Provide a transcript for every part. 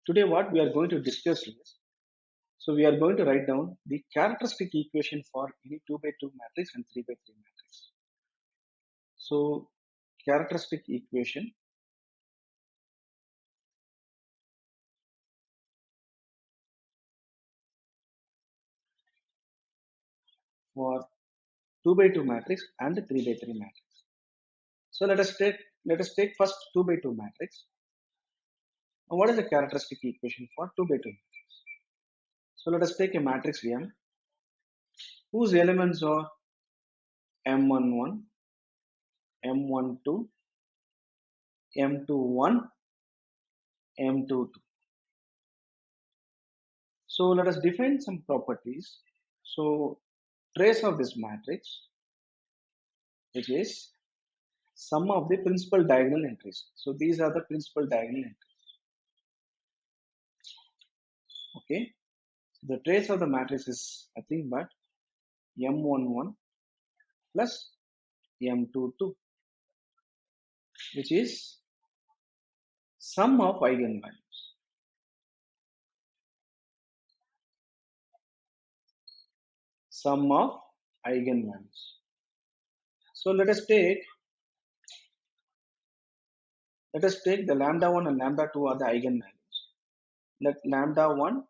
Today what we are going to discuss is, so we are going to write down the characteristic equation for any 2 by 2 matrix and 3 by 3 matrix. So characteristic equation for 2 by 2 matrix and 3 by 3 matrix. So let us take first 2 by 2 matrix. Now what is the characteristic equation for 2 by 2 matrix? So let us take a matrix M whose elements are M11, M12, M21, M22. So let us define some properties. So trace of this matrix, which is sum of the principal diagonal entries. So these are the principal diagonal entries. Okay. The trace of the matrix is nothing but M11 plus M22, which is sum of eigenvalues. Sum of eigenvalues. So let us take the lambda 1 and lambda 2 are the eigenvalues. Let lambda 1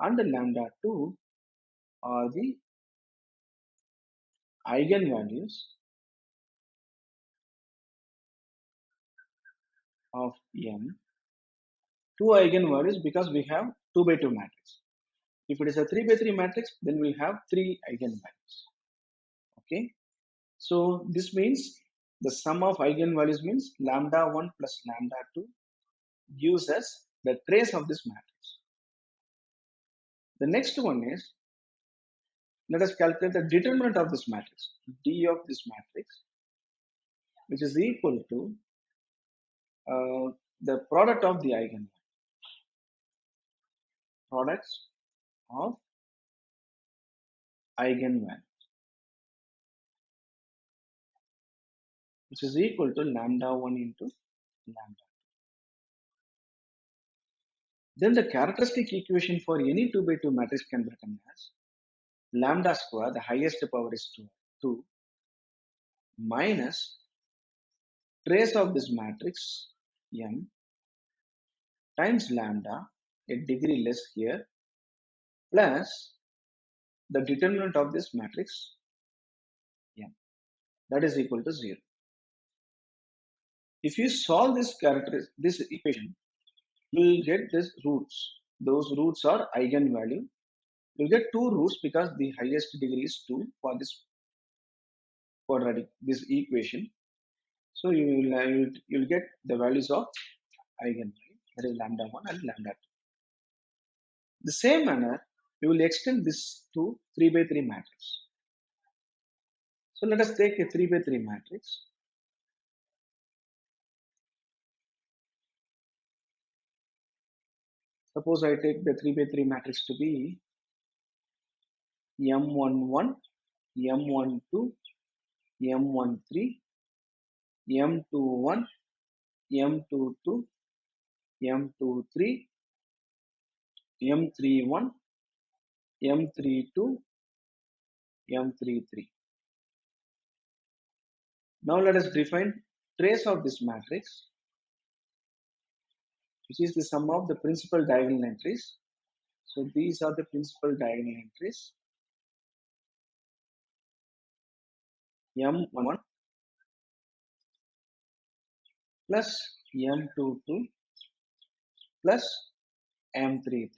and lambda 2 are the eigenvalues of M. Two eigenvalues because we have 2 by 2 matrix. If it is a 3 by 3 matrix, then we have 3 eigenvalues. Okay. So this means the sum of eigenvalues means lambda 1 plus lambda 2 gives us the trace of this matrix. The next one is, let us calculate the determinant of this matrix, D of this matrix, which is equal to the product of the eigenvalues. Products of eigenvalues, which is equal to lambda 1 into lambda. Then the characteristic equation for any 2 by 2 matrix can be written as lambda square, the highest power is 2 minus trace of this matrix M times lambda, a degree less here, plus the determinant of this matrix M, that is equal to 0. If you solve this equation, you will get these roots. Those roots are eigenvalue. You will get two roots because the highest degree is 2 for this quadratic, this equation. So you'll get the values of eigenvalue, that is lambda 1 and lambda 2. The same manner, we will extend this to 3 by 3 matrix. So let us take a 3 by 3 matrix. Suppose I take the 3 by 3 matrix to be M11, M12, M13, M21, M22, M23, M31, M32, M33. Now let us define trace of this matrix, which is the sum of the principal diagonal entries. So these are the principal diagonal entries. M11 plus M22 plus M33,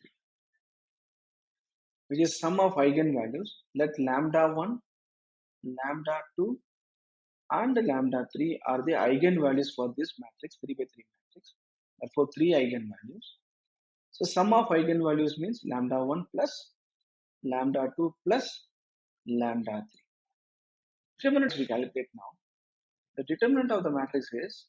which is sum of eigenvalues. Let lambda 1, lambda 2 and lambda 3 are the eigenvalues for this matrix, 3 by 3 matrix. Therefore 3 eigenvalues. So sum of eigenvalues means lambda 1 plus lambda 2 plus lambda 3. Determinants we calculate now. The determinant of the matrix is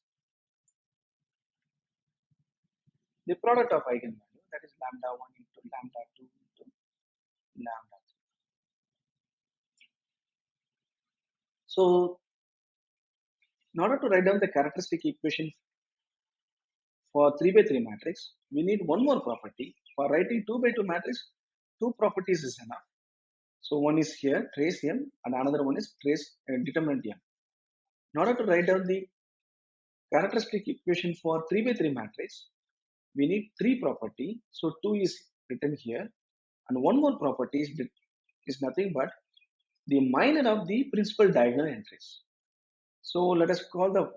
the product of eigenvalue, that is lambda 1 into lambda 2 into lambda 3. So in order to write down the characteristic equation for 3 by 3 matrix, we need one more property. For writing 2 by 2 matrix, two properties is enough. So one is here, trace M, and another one is trace determinant M. In order to write down the characteristic equation for 3 by 3 matrix, we need three property. So 2 is written here, and one more property is nothing but the minor of the principal diagonal entries. So let us call the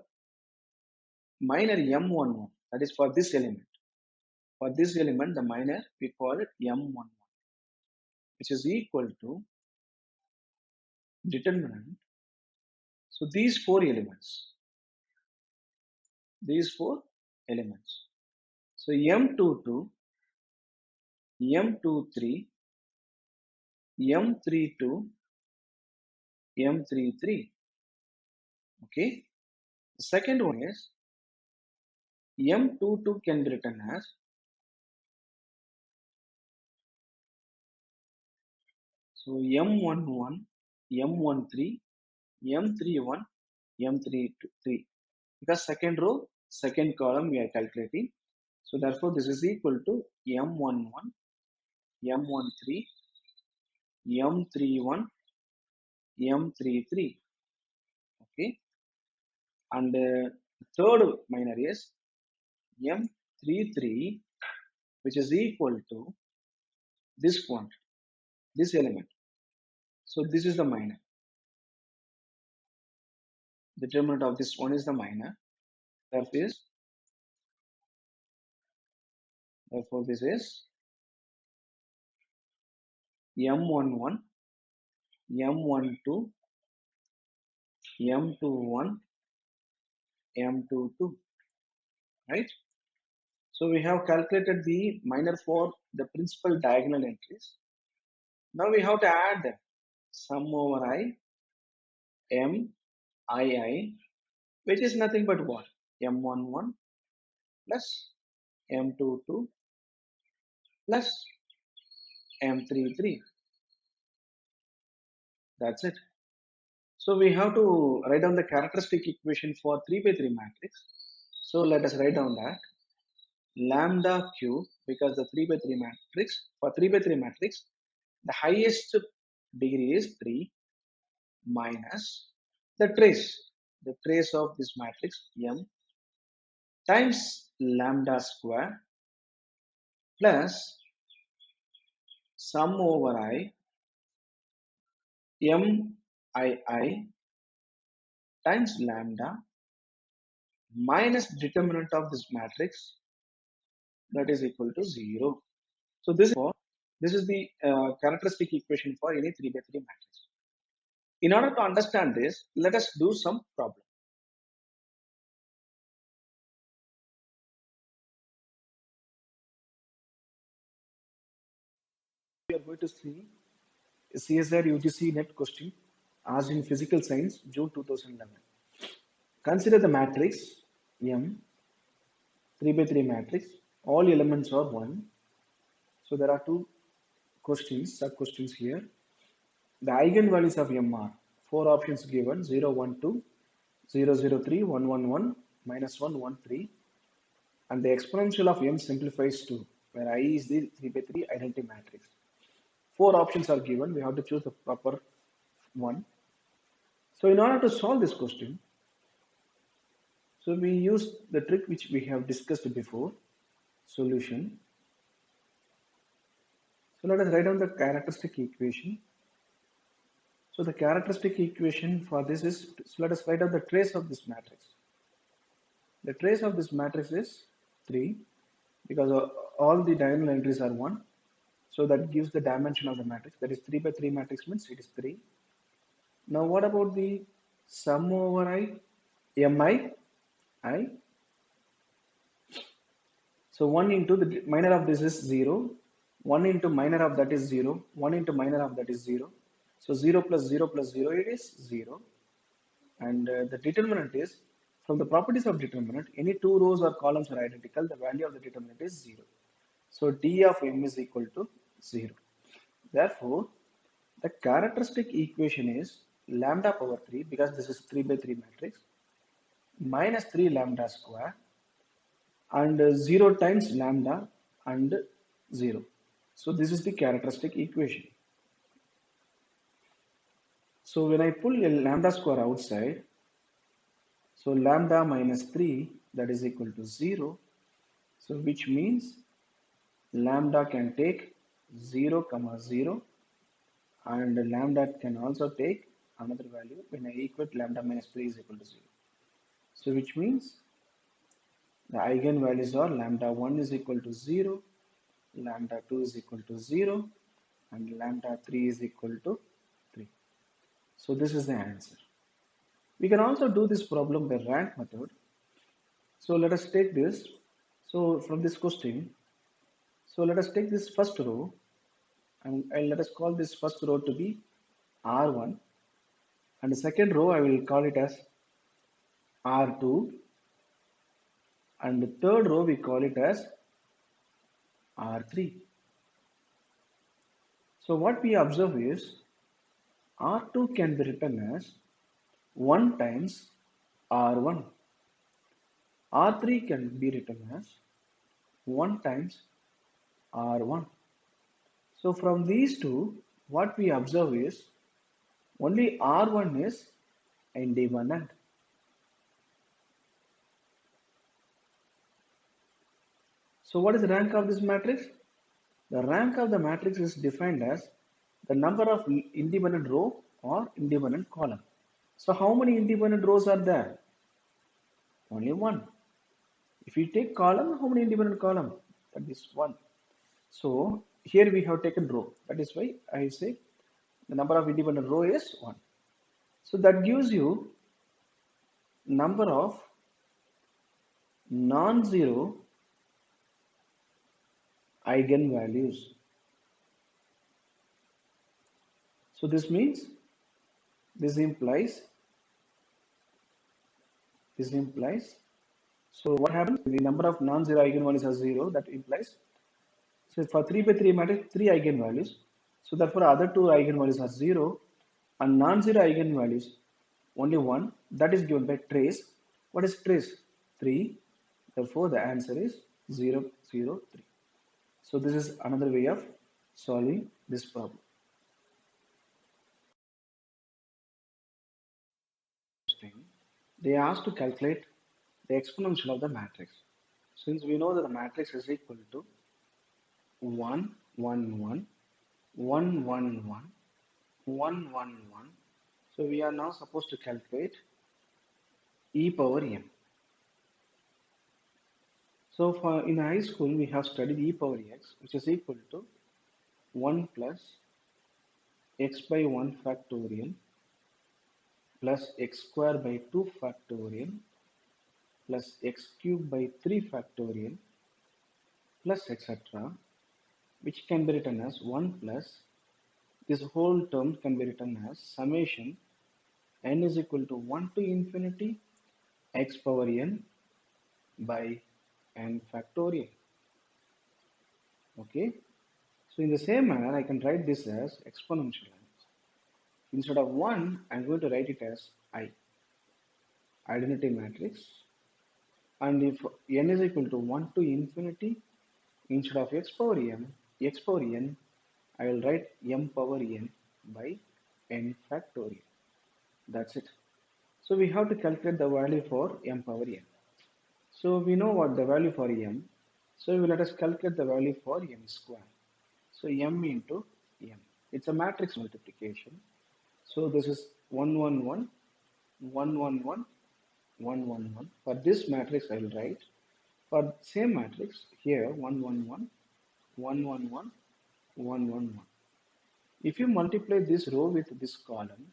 minor M11, that is for this element. For this element, the minor, we call it M11, which is equal to determinant. So these four elements. So M22, M23, M32, M33. Okay. The second one is M22 can be written as so M11, M13, M31, M33. Because second row, second column we are calculating. So therefore this is equal to M11, M13, M31, M33. Okay. And third minor is M33, which is equal to this quantity, this element. So this is the minor. The determinant of this one is the minor. Therefore this is M11, M12, M21, M22, right? So we have calculated the minor for the principal diagonal entries. Now we have to add them. Sum over I, M, I, which is nothing but what? M11 plus M22 plus M33. That's it. So we have to write down the characteristic equation for 3 by 3 matrix. So let us write down that lambda q, because the 3 by 3 matrix, for 3 by 3 matrix, the highest degree is 3 minus the trace of this matrix M times lambda square plus sum over I MII times lambda minus determinant of this matrix, that is equal to 0. So this is the characteristic equation for any 3 by 3 matrix. In order to understand this, let us do some problem. We are going to see a CSIR UGC net question asked in physical science, June 2011. Consider the matrix M, 3 by 3 matrix. All elements are 1. So there are two questions, sub questions here. The eigenvalues of M are 4 options given 0, 1, 2, 0, 0, 3, 1, 1, 1, minus 1, 1, 3. And the exponential of M simplifies to where I is the 3 by 3 identity matrix. 4 options are given. We have to choose the proper one. So in order to solve this question, so we use the trick which we have discussed before, solution. So let us write down the characteristic equation. So the characteristic equation for this is, so let us write down the trace of this matrix. The trace of this matrix is 3 because all the diagonal entries are 1. So that gives the dimension of the matrix. That is 3 by 3 matrix means it is 3. Now what about the sum over I, Mi, I? So 1 into the minor of this is 0. 1 into minor of that is 0. 1 into minor of that is 0. So 0 plus 0 plus 0, it is 0. And the determinant is, from the properties of determinant, any two rows or columns are identical, the value of the determinant is 0. So d of m is equal to 0. Therefore, the characteristic equation is lambda power 3, because this is 3 by 3 matrix, minus 3 lambda square and 0 times lambda and 0. So this is the characteristic equation. So when I pull a lambda square outside, so lambda minus 3, that is equal to 0. So which means lambda can take 0 comma 0, and lambda can also take another value when I equate lambda minus 3 is equal to 0. So which means the eigenvalues are lambda 1 is equal to 0, lambda 2 is equal to 0, and lambda 3 is equal to 3. So this is the answer. We can also do this problem by rank method. So let us take this. So from this question, so let us take this first row, and let us call this first row to be R1, and the second row I will call it as R2, and the third row we call it as R3. So what we observe is R2 can be written as 1 times R1. R3 can be written as 1 times R1. So from these two, what we observe is only R1 is independent. So what is the rank of this matrix? The rank of the matrix is defined as the number of independent row or independent column. So how many independent rows are there? Only one. If you take column, how many independent column? That is one. So here we have taken row. That is why I say the number of independent row is 1. So that gives you number of non-zero eigenvalues. So this means this implies so what happens? The number of non-zero eigenvalues are 0. That implies so for 3 by 3 matrix 3 eigenvalues. So therefore other two eigenvalues are 0, and non-zero eigenvalues only one. That is given by trace. What is trace? 3. Therefore the answer is 0, 0, 3. So this is another way of solving this problem. They asked to calculate the exponential of the matrix. Since we know that the matrix is equal to 1, 1, 1, 1, 1, 1, 1, 1, 1. So we are now supposed to calculate e power m. So for in high school we have studied e power x, which is equal to 1 plus x by 1 factorial plus x square by 2 factorial plus x cube by 3 factorial plus etc., which can be written as 1 plus this whole term can be written as summation n is equal to 1 to infinity x power n by n factorial. Okay, so in the same manner I can write this as exponential. Instead of 1 I'm going to write it as I, identity matrix, and if n is equal to 1 to infinity, instead of x power n I will write m power n by n factorial. That's it. So we have to calculate the value for m power n. So we know what the value for m. So let us calculate the value for m square. So m into m. It's a matrix multiplication. So this is 1, 1, 1, 1, 1, 1, 1, 1, 1. For this matrix I will write. For same matrix here 1, 1, 1, 1, 1, 1, 1, 1, 1. If you multiply this row with this column,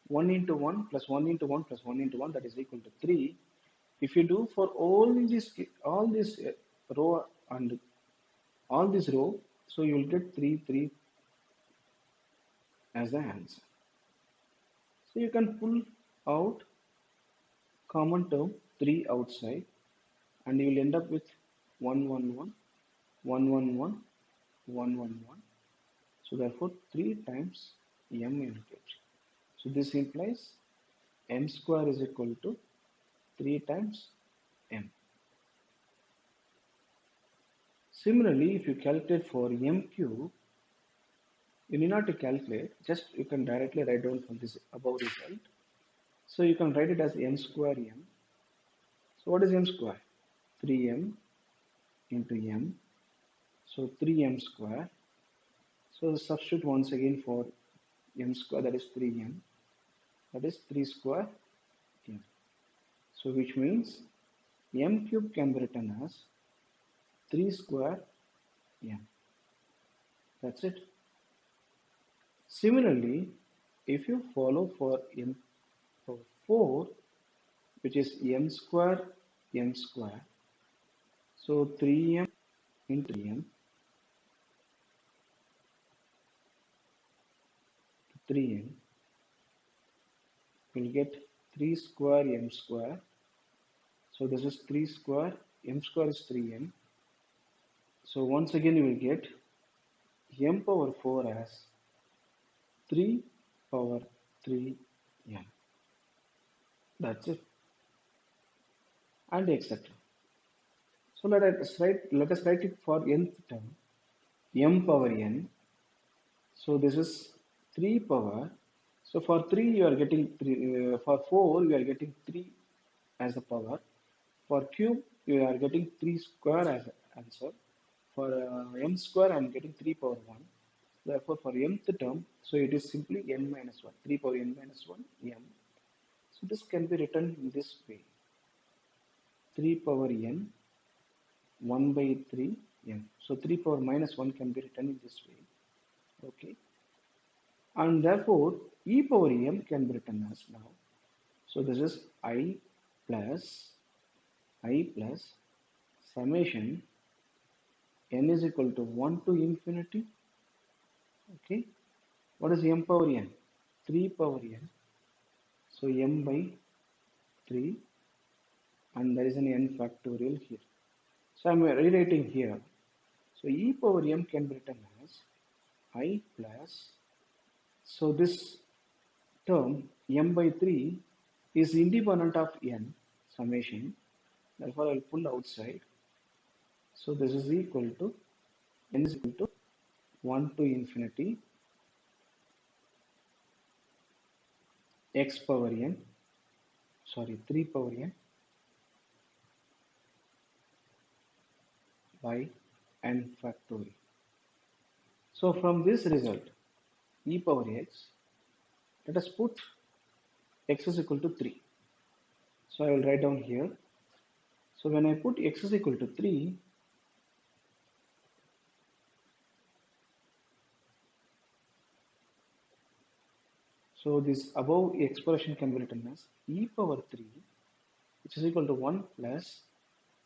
1 into 1 plus 1 into 1 plus 1 into 1, that is equal to 3. If you do for all this row and all this row, so you will get 3, 3 as the answer. So you can pull out common term 3 outside, and you will end up with 1, 1, 1, 1, 1, 1, 1, 1, 1. So therefore 3 times m unit. So this implies m square is equal to 3 times m. Similarly, if you calculate for m cube, you need not to calculate, just you can directly write down from this above result. So you can write it as m square m. So what is m square? 3m into m. So 3m square. So substitute once again for m square, that is 3m. That is 3 square m. So which means m cube can be written as 3 square m. That's it. Similarly, if you follow for m power 4, which is m square m square, so 3m into m, 3m, will get 3 square m square. So this is 3 square, m square is 3m. So once again you will get m power 4 as 3 power 3m. That's it. And etc. So let us write it for nth term, m power n. So this is 3 power. So for 3 you are getting 3, for 4 you are getting 3 as a power. For cube you are getting 3 square as an answer. For m square I am getting 3 power 1. Therefore for mth term, so it is simply n minus 1, 3 power n minus 1 m. So this can be written in this way, 3 power n 1 by 3 m. So 3 power minus 1 can be written in this way. Okay. And therefore e power m can be written as now. So this is plus summation n is equal to 1 to infinity. Okay. What is m power n? 3 power n. So m by 3, and there is an n factorial here. So I am rewriting here. So e power m can be written as I plus, so this term m by 3 is independent of n summation, therefore I will pull outside. So this is equal to n is equal to 1 to infinity x power n, sorry 3 power n by n factorial. So from this result e power x, let us put x is equal to 3. So I will write down here. So when I put x is equal to 3, so this above expression can be written as e power 3, which is equal to 1 plus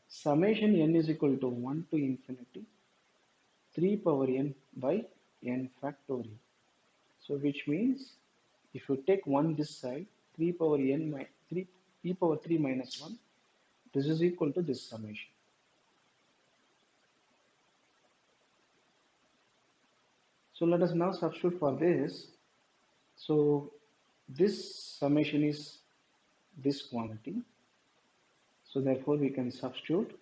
summation n is equal to 1 to infinity 3 power n by n factorial. So which means if you take 1 this side, 3 power n 3 e power 3 minus 1, this is equal to this summation. So let us now substitute for this. So this summation is this quantity. So therefore we can substitute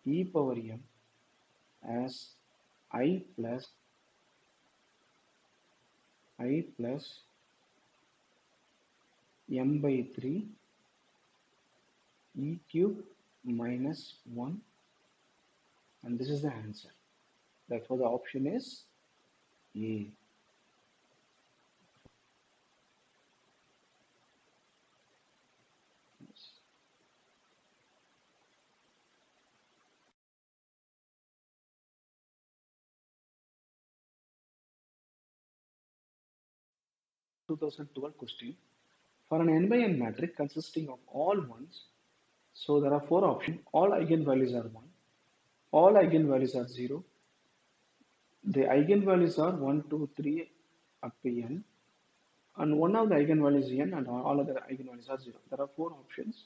e power m as I plus m by 3 e cube minus 1, and this is the answer. Therefore the option is A. Yes. Two 2012 question. For an n by n matrix consisting of all ones, so there are 4 options. All eigenvalues are 1. All eigenvalues are 0. The eigenvalues are 1, 2, 3 up to n. And one of the eigenvalues is n and all other eigenvalues are 0. There are 4 options.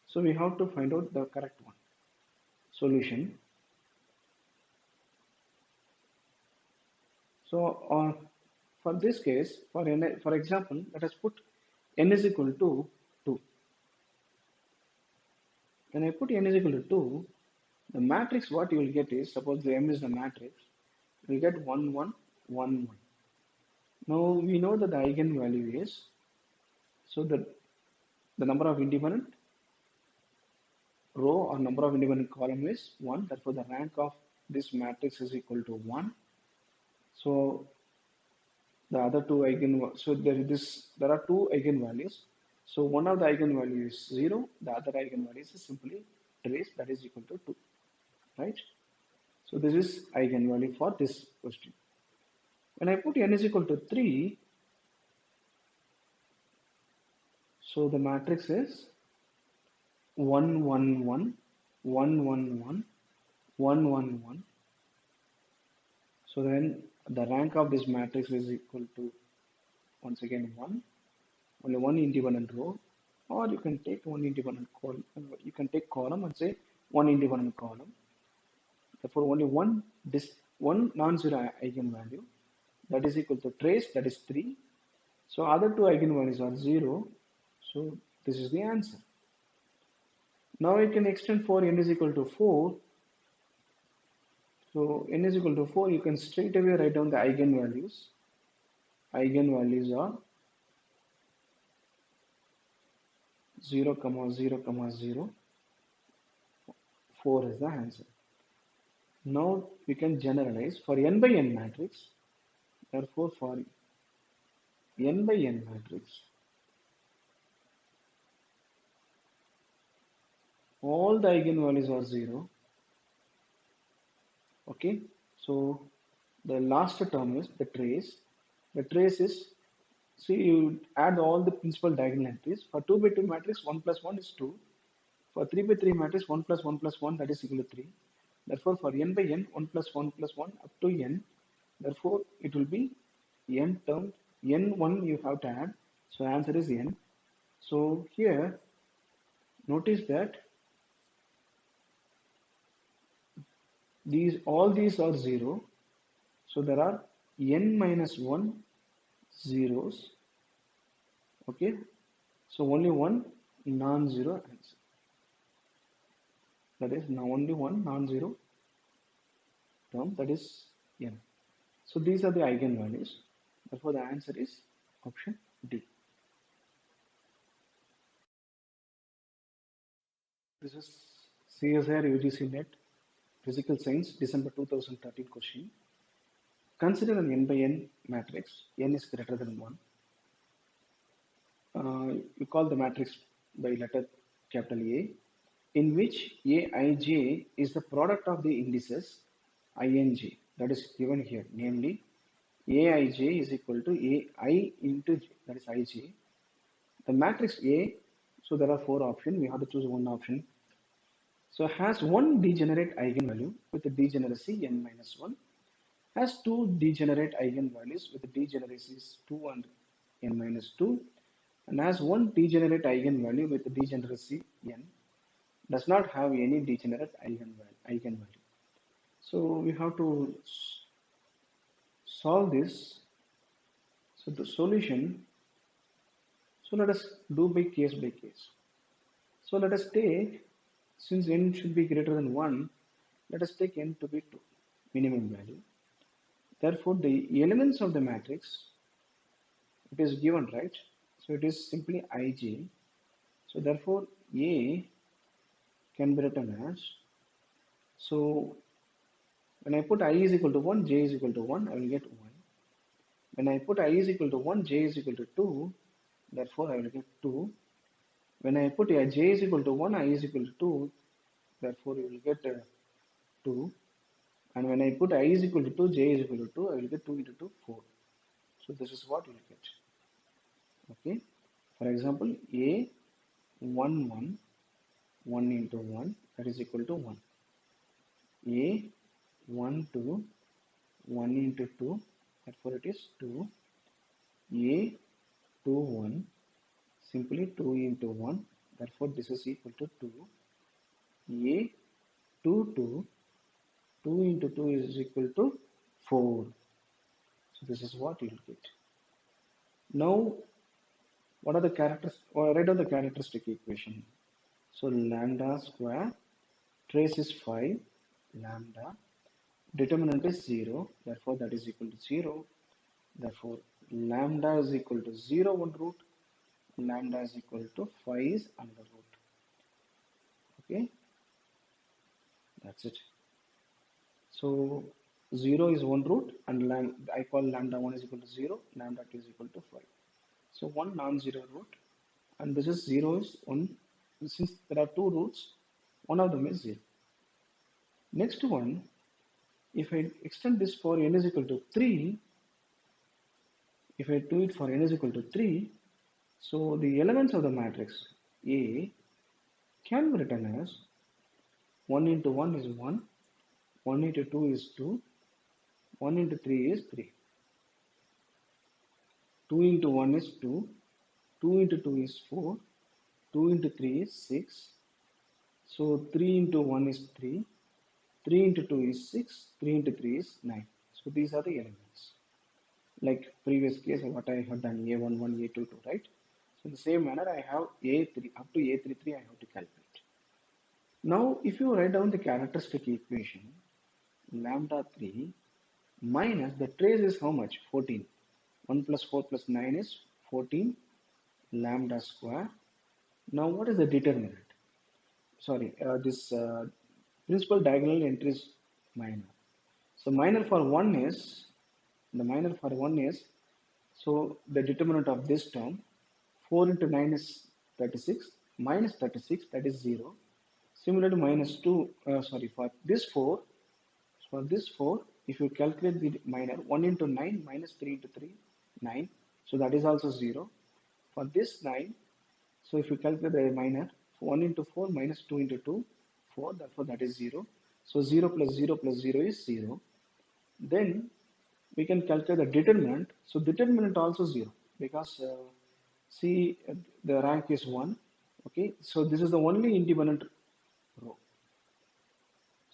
So we have to find out the correct one. Solution. So for this case, for example, let us put n is equal to 2. When I put n is equal to 2, The matrix what you will get is, suppose the M is the matrix, you will get 1 1 1 1. Now we know that the eigenvalue is, so the number of independent row or number of independent column is 1, therefore the rank of this matrix is equal to 1. So the other two so there are two eigenvalues. So one of the eigenvalue is 0, the other eigenvalue is simply trace, that is equal to 2, right? So this is eigenvalue for this question. When I put n is equal to 3, so the matrix is 1 1 1 1 1 1 1 1 1. So then the rank of this matrix is equal to, once again, 1, only one independent row, or you can take one independent column, you can take column and say one independent column. Therefore only one non-zero eigenvalue, that is equal to trace, that is 3. So other two eigenvalues are 0. So this is the answer. Now I can extend for n is equal to 4. So n is equal to 4, you can straight away write down the eigenvalues. Eigenvalues are 0, 0, 0. 4 is the answer. Now we can generalize for n by n matrix. Therefore for n by n matrix, all the eigenvalues are 0. Okay, so the last term is the trace. The trace is, see, you add all the principal diagonal entries. For 2 by 2 matrix, 1 plus 1 is 2. For 3 by 3 matrix, 1 plus 1 plus 1, that is equal to 3. Therefore for n by n, 1 plus 1 plus 1 up to n. Therefore it will be n term, n1 you have to add. So answer is n. So here notice that all these are 0. So there are n minus 1 zeros. Okay. So only one non-zero answer. That is now only one non-zero term, that is n. So these are the eigenvalues. Therefore the answer is option D. This is CSIR UGC NET Physical Science December 2013 question. Consider an n by n matrix. N is greater than 1. You call the matrix by letter capital A, in which Aij is the product of the indices Ij, that is given here, namely Aij is equal to Ai into j, that is Ij. The matrix A, so there are 4 options, we have to choose one option. So has one degenerate eigenvalue with the degeneracy n minus 1, has two degenerate eigenvalues with the degeneracies 2 and n minus 2, and has one degenerate eigenvalue with the degeneracy n, does not have any degenerate eigenvalue. So we have to solve this. So the solution, so let us do by case. So let us take, since n should be greater than 1, let us take n to be 2, minimum value. Therefore the elements of the matrix, it is given, right? So it is simply Ij. So therefore A can be written as, so when I put I is equal to 1, j is equal to 1, I will get 1. When I put I is equal to 1, j is equal to 2, therefore I will get 2. When I put j is equal to 1, I is equal to 2, therefore you will get 2. And when I put I is equal to 2, j is equal to 2, I will get 2 into 2, 4. So this is what you will get. Okay. For example, A 1 1 1 into 1, that is equal to 1. A 1 2 1 into 2, therefore it is 2. A 2 1, simply 2 into 1, therefore this is equal to 2. A 2 2, 2 into 2 is equal to 4. So this is what you will get. Now what are the characters, or write down the characteristic equation. So lambda square trace is 5, lambda, determinant is 0, therefore that is equal to 0, therefore lambda is equal to 0 one root, lambda is equal to 5 is another root. Okay, that's it. So 0 is one root and I call lambda 1 is equal to 0, lambda 2 is equal to 5. So one non-zero root, and this is 0 is 1. Since there are two roots, one of them is 0. Next one, if I extend this for n is equal to 3, if I do it for n is equal to 3, so the elements of the matrix A can be written as 1 into 1 is 1, 1 into 2 is 2, 1 into 3 is 3, 2 into 1 is 2, 2 into 2 is 4, 2 into 3 is 6, so 3 into 1 is 3, 3 into 2 is 6, 3 into 3 is 9. So these are the elements. Like previous case, what I have done A11, A22, right? So in the same manner, I have A3, up to A33, I have to calculate. Now, if you write down the characteristic equation, lambda 3 minus the trace is how much? 14. 1 plus 4 plus 9 is 14 lambda square. Now, what is the determinant? Sorry, this principal diagonal entry is minor. So minor for 1 is, the minor for 1 is, so the determinant of this term, 4 into 9 is 36, minus 36, that is 0. Similar to minus 2, for this 4, if you calculate the minor, 1 into 9 minus 3 into 3, 9. So that is also 0. For this 9, so if you calculate the minor, 1 into 4 minus 2 into 2, 4, therefore that is 0. So 0 plus 0 plus 0 is 0. Then we can calculate the determinant. So determinant also 0 because see the rank is 1. Okay, so this is the only independent row.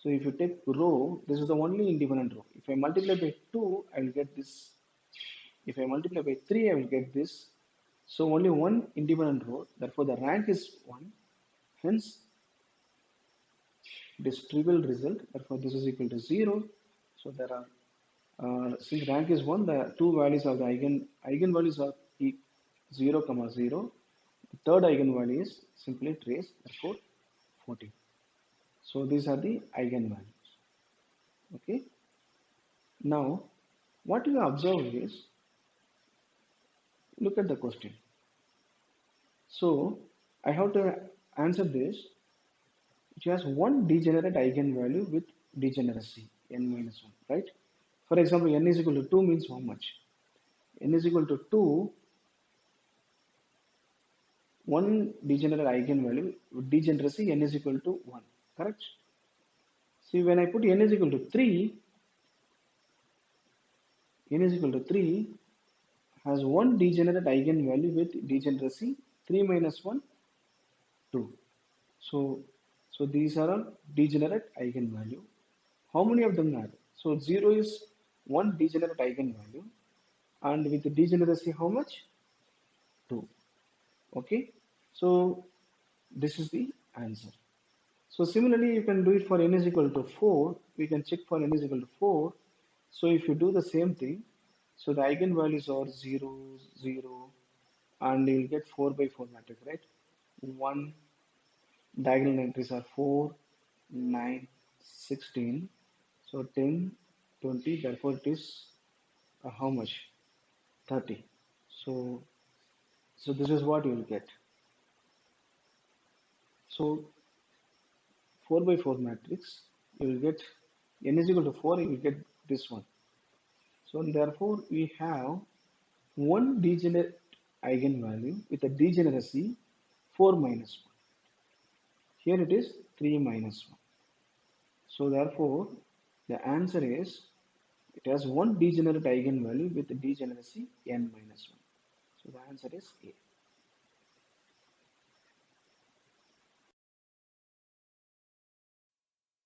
So if you take row, this is the only independent row. If I multiply by 2, I will get this. If I multiply by 3, I will get this. So only one independent row. Therefore, the rank is 1. Hence, this trivial result. Therefore, this is equal to 0. So there are since rank is 1, the two values of the eigenvalues are 0, 0. The third eigenvalue is simply trace, therefore 14. So these are the eigenvalues. Okay. Now, what you observe is, look at the question. So I have to answer this. It has one degenerate eigenvalue with degeneracy n minus 1, right? For example, n is equal to 2 means how much? N is equal to 2, one degenerate eigenvalue with degeneracy n is equal to 1, correct? See, when I put n is equal to 3, n is equal to 3 has one degenerate eigenvalue with degeneracy 3 minus 1, 2. So these are all degenerate eigenvalue. How many of them are? So 0 is one degenerate eigenvalue, and with the degeneracy how much? 2. Okay, so this is the answer. So similarly, you can do it for n is equal to 4. We can check for n is equal to 4. So if you do the same thing, so the eigenvalues are 0, 0, and you will get 4 by 4 matrix, right? 1, diagonal entries are 4, 9, 16. So 10, 20, therefore it is how much? 30. So this is what you will get. So 4 by 4 matrix, you will get n is equal to 4, you will get this one. So therefore we have one degenerate eigenvalue with a degeneracy 4 minus 1. Here it is 3 minus 1. So therefore the answer is it has one degenerate eigenvalue with a degeneracy n minus 1. So the answer is A.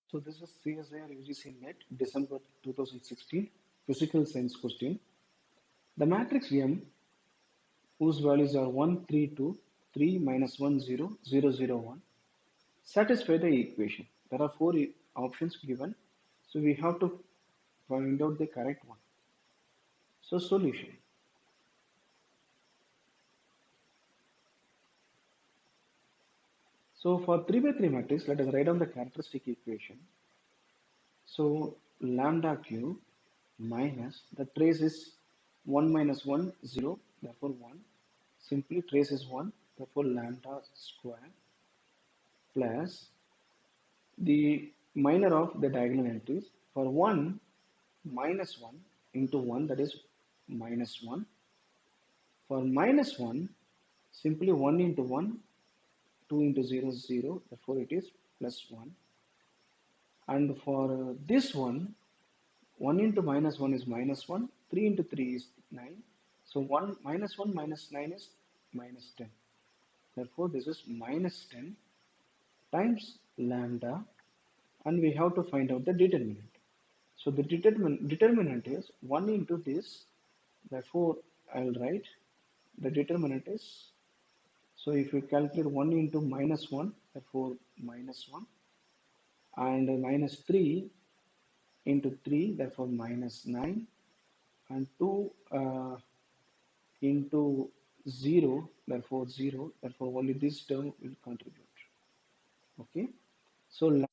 So this is CSIR UGC NET December 2016 physical science question. The matrix M whose values are 1, 3, 2, 3 minus 1, 0, 0, 0, 1 satisfy the equation. There are four options given, so we have to find out the correct one. So solution. So for 3 by 3 matrix, let us write down the characteristic equation. So lambda q minus the trace is 1 minus 1 0, therefore 1. Simply trace is 1, therefore lambda square plus the minor of the diagonal entries. For 1 minus 1 into 1, that is minus 1. For minus 1, simply 1 into 1, 2 into 0 is 0, therefore it is plus 1. And for this one, 1 into minus 1 is minus 1, 3 into 3 is 9. So 1 minus 9 is minus 10. Therefore, this is minus 10 times lambda, and we have to find out the determinant. So the determinant is 1 into this, therefore I will write the determinant is, so if you calculate 1 into minus 1, therefore minus 1, and minus 3 into 3, therefore minus 9, and 2 into 0, therefore 0, therefore only this term will contribute. Okay, so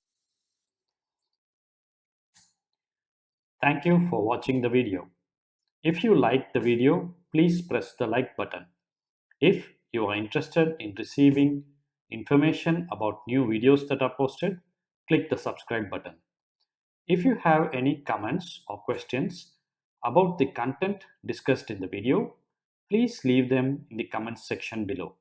Thank you for watching the video. If you liked the video, please press the like button. If you are interested in receiving information about new videos that are posted, click the subscribe button. If you have any comments or questions about the content discussed in the video, please leave them in the comments section below.